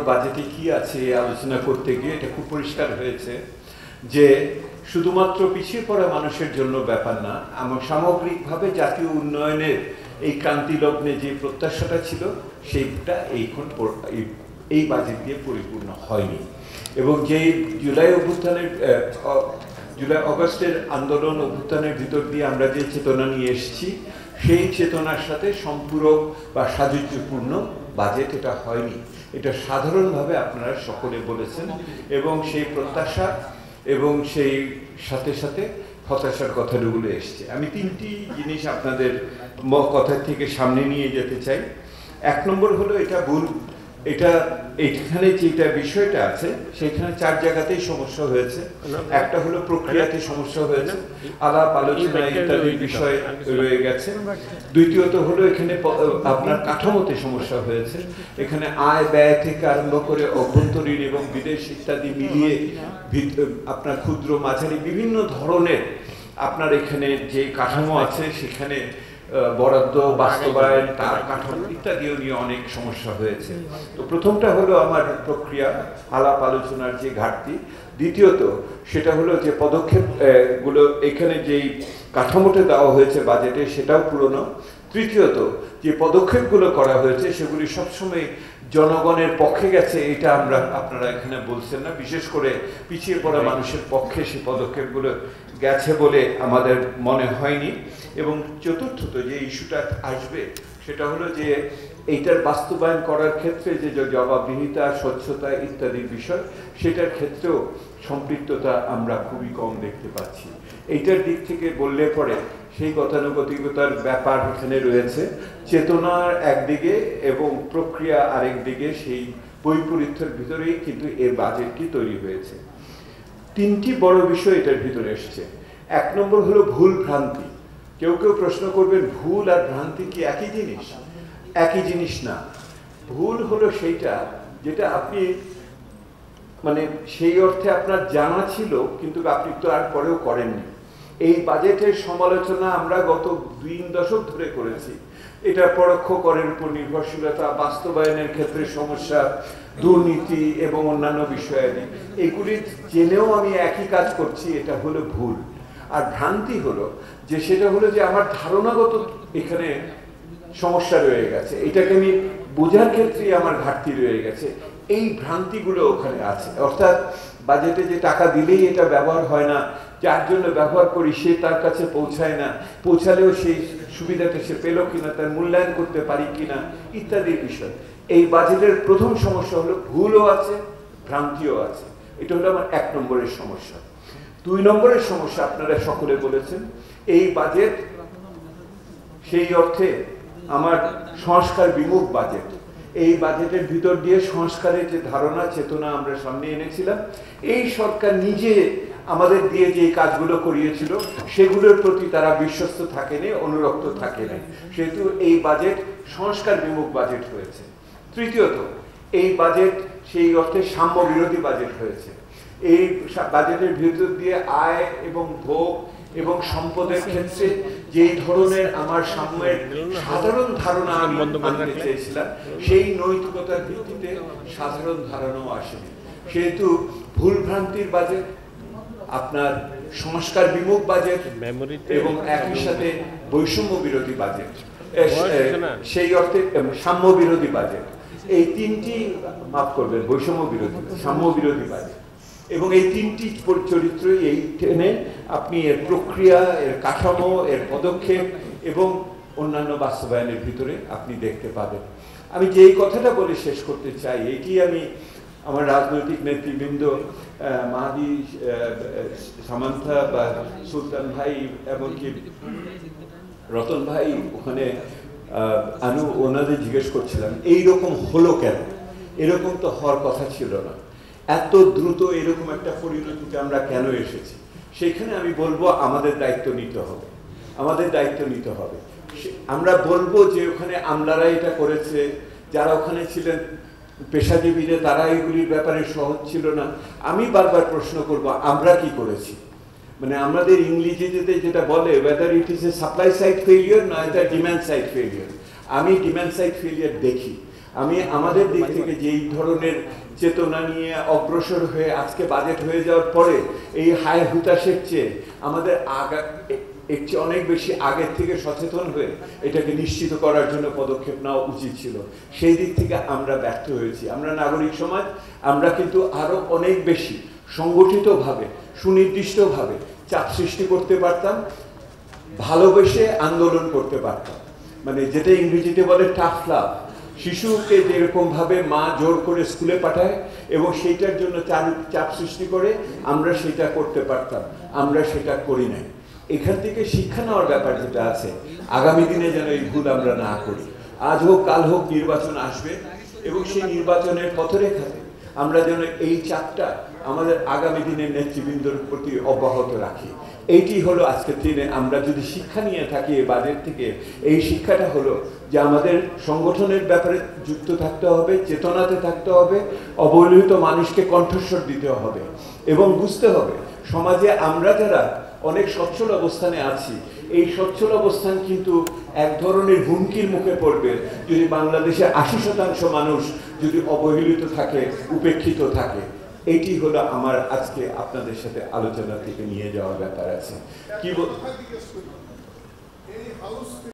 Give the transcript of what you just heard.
বাজেটে কি আছে আলোচনা করতে গিয়ে এটা খুব পরিষ্কার হয়েছে যে শুধুমাত্র পিছিয়ে পড়া মানুষের জন্য ব্যাপার না, আমার সামগ্রিকভাবে জাতীয় উন্নয়নের এই ক্রান্তি লগ্নে যে প্রত্যাশাটা ছিল সেইটা এই বাজেট দিয়ে পরিপূর্ণ হয়নি। এবং যেই জুলাই অগস্টের আন্দোলন অভ্যুত্থানের ভিতর দিয়ে আমরা যে চেতনা নিয়ে এসেছি সেই চেতনার সাথে সম্পূরক বা সাযুজ্যপূর্ণ বাজেট এটা হয়নি। এটা সাধারণভাবে আপনারা সকলে বলেছেন এবং সেই প্রত্যাশা এবং সেই সাথে সাথে হতাশার কথাগুলো এসছে। আমি তিনটি জিনিস আপনাদের কথা থেকে সামনে নিয়ে যেতে চাই। এক নম্বর হলো এইখানে যেটা বিষয়টা আছে সেখানে 4 জায়গাতেই সমস্যা হয়েছে। একটা হলো প্রক্রিয়াতে সমস্যা হয়েছে, আলাপ আলোচনা ইত্যাদি বিষয় রয়ে গেছে। দ্বিতীয়ত হলো এখানে আপনার কাঠামোতে সমস্যা হয়েছে, এখানে আয় ব্যয় থেকে আরম্ভ করে অভ্যন্তরীণ এবং বিদেশ ইত্যাদি মিলিয়ে আপনার ক্ষুদ্র মাঝারি বিভিন্ন ধরনের আপনার এখানে যে কাঠামো আছে সেখানে বরাদ্দ বাস্তবায়ন তার কাঠামো ইত্যাদিও নিয়ে অনেক সমস্যা হয়েছে। তো প্রথমটা হলো আমার প্রক্রিয়া আলাপ আলোচনার যে ঘাটতি। দ্বিতীয়ত সেটা হলো যে পদক্ষেপ গুলো এখানে যেই কাঠামোটা দেওয়া হয়েছে বাজেটে সেটাও পুরনো। তৃতীয়ত যে পদক্ষেপগুলো করা হয়েছে সেগুলি সবসময় জনগণের পক্ষে গেছে, এটা আপনারা এখানে বলছেন না, বিশেষ করে পিছিয়ে পড়া মানুষের পক্ষে সেই পদক্ষেপগুলো গেছে বলে আমাদের মনে হয়নি। এবং চতুর্থত যে ইস্যুটা আসবে সেটা হলো যে এইটার বাস্তবায়ন করার ক্ষেত্রে যে জবাবদিহিতা স্বচ্ছতা ইত্যাদি বিষয় সেটার ক্ষেত্রেও সম্পৃক্ততা আমরা খুবই কম দেখতে পাচ্ছি। এইটার দিক থেকে বললে পরে সেই গতানুগতিকতার ব্যাপার এখানে রয়েছে, চেতনার একদিকে এবং প্রক্রিয়া আরেক দিকে, সেই বৈপরীত্যের ভিতরেই কিন্তু এই বাজেটটি তৈরি হয়েছে। তিনটি বড় বিষয় এটার ভিতরে এসছে। এক নম্বর হলো ভুল ভ্রান্তি। কেউ কেউ প্রশ্ন করবেন ভুল আর ভ্রান্তি কি একই জিনিস? একই জিনিস না। ভুল হলো সেইটা যেটা আপনি মানে সেই অর্থে আপনার জানা ছিল কিন্তু আপনি তো আর পরেও করেননি। এই বাজেটের সমালোচনা আমরা গত 2 দশক ধরে করেছি। এটা পরোক্ষ করের উপর নির্ভরশীলতা, বাস্তবায়নের ক্ষেত্রে সমস্যা, দুর্নীতি এবং অন্যান্য বিষয়াদি, এগুলি জেনেও আমি একই কাজ করছি, এটা হলো ভুল। আর ভ্রান্তি হলো যে সেটা হলো যে আমার ধারণাগত এখানে সমস্যা রয়ে গেছে, এটাকে আমি বোঝার ক্ষেত্রে আমার ঘাটতি রয়ে গেছে, এই ভ্রান্তিগুলো ওখানে আছে। অর্থাৎ বাজেটে যে টাকা দিলেই এটা ব্যবহার হয় না, যার জন্য ব্যবহার করি সে তার কাছে পৌঁছায় না, পৌঁছালেও সেই সুবিধাটা সে পেল কিনা, তার মূল্যায়ন করতে পারি কিনা ইত্যাদি বিষয়। এই বাজেটের প্রথম সমস্যা হলো ভুলও আছে, ভ্রান্তিও আছে। এটা হলো আমার 1 নম্বরের সমস্যা। 2 নম্বরের সমস্যা আপনারা সকলে বলেছেন, এই বাজেট সেই অর্থে আমার সংস্কার বিমুখ বাজেট। এই বাজেটের ভিতর দিয়ে সংস্কারের যে ধারণা চেতনা আমরা সামনে এনেছিলাম, এই সরকার নিজে আমাদের দিয়ে যে কাজগুলো করিয়েছিল সেগুলোর প্রতি তারা বিশ্বস্ত থাকেনি, অনুরক্ত থাকেনি, সেহেতু এই বাজেট সংস্কার বিমুখ বাজেট হয়েছে। তৃতীয়ত এই বাজেট সেই অর্থে সাম্য বিরোধী বাজেট হয়েছে। এই বাজেটের ভিতর দিয়ে আয় এবং ভোগ এবং সম্পদের ক্ষেত্রে যেই ধরনের আমার সাম্যের সাধারণ ধারণা আমি আনতে চেয়েছিলাম সেই নৈতিকতার ভিত্তিতে সাধারণ ধারণাও আসেনি। সেহেতু ভুল ভ্রান্তির বাজেট, আপনার সংস্কার বিমুখ বাজেট এবং একই সাথে বৈষম্য বিরোধী বাজেট, সেই অর্থে সাম্য বিরোধী বাজেট, এই তিনটি মাফ করবেন বৈষম্য বিরোধী সাম্য বিরোধী বাজেট। এবং এই তিনটি চরিত্রই এই টেনে আপনি এর প্রক্রিয়া, এর কাঠামো, এর পদক্ষেপ এবং অন্যান্য বাস্তবায়নের ভিতরে আপনি দেখতে পাবেন। আমি যেই কথাটা বলে শেষ করতে চাই, এটি আমি আমার রাজনৈতিক নেতৃবৃন্দ মাহাদি, সামান্থা বা সুলতান ভাই, এমনকি রতন ভাই ওখানে ওনাদের জিজ্ঞেস করছিলাম এইরকম হলো কেন, এরকম তো হওয়ার কথা ছিল না, এত দ্রুত এরকম একটা পরিণতিতে আমরা কেন এসেছি। সেখানে আমি বলবো আমাদের দায়িত্ব নিতে হবে, আমাদের দায়িত্ব নিতে হবে। আমরা বলবো যে ওখানে আমলারা এটা করেছে, যারা ওখানে ছিলেন পেশাজীবীরা তারা এগুলির ব্যাপারে সহজ ছিল না। আমি বারবার প্রশ্ন করব আমরা কি করেছি, মানে আমাদের ইংরেজিতে যেটা বলে whether it is a supply side failure না এটা ডিমান্ড সাইড ফেলিয়ার। আমি ডিমান্ড সাইড ফেলিয়ার দেখি, আমি আমাদের দিক থেকে যেই ধরনের চেতনা নিয়ে অগ্রসর হয়ে আজকে বাজেট হয়ে যাওয়ার পরে এই হায় হুতাশের চেয়ে আমাদের এর চেয়ে অনেক বেশি আগের থেকে সচেতন হয়ে এটাকে নিশ্চিত করার জন্য পদক্ষেপ নেওয়া উচিত ছিল। সেই দিক থেকে আমরা ব্যর্থ হয়েছি। আমরা নাগরিক সমাজ, আমরা কিন্তু আরো অনেক বেশি সংগঠিতভাবে সুনির্দিষ্টভাবে চাপ সৃষ্টি করতে পারতাম, ভালোবেসে আন্দোলন করতে পারতাম। মানে যেটা ইংরেজিতে বলে টাফ লাভ। শিশুকে যেরকম ভাবে মা জোর করে স্কুলে পাঠায় এবং সেইটার জন্য চাপ সৃষ্টি করে আমরা সেটা করতে পারতাম, আমরা সেটা করি নাই। এখান থেকে শিক্ষা নেওয়ার ব্যাপার যেটা আছে, আগামী দিনে যেন এই ভুল আমরা না করি। আজ হোক কাল হোক নির্বাচন আসবে এবং সেই নির্বাচনের পথরেখাতে আমরা যেন এই চাপটা আমাদের আগামী দিনের নেতৃবৃন্দর প্রতি অব্যাহত রাখি। এইটি হলো আজকের দিনে আমরা যদি শিক্ষা নিয়ে থাকি এই বাজেট থেকে, এই শিক্ষাটা হলো যে আমাদের সংগঠনের ব্যাপারে যুক্ত থাকতে হবে, চেতনাতে থাকতে হবে, অবহেলিত মানুষকে কণ্ঠস্বর দিতে হবে এবং বুঝতে হবে সমাজে আমরা যারা অনেক সচ্ছল অবস্থানে আছি, এই সচ্ছল অবস্থান কিন্তু এক ধরনের হুমকির মুখে পড়বে যদি বাংলাদেশে 80% মানুষ যদি অবহেলিত থাকে, উপেক্ষিত থাকে। এইটি হলো আমার আজকে আপনাদের সাথে আলোচনা থেকে নিয়ে যাওয়ার ব্যাপার আছে। কি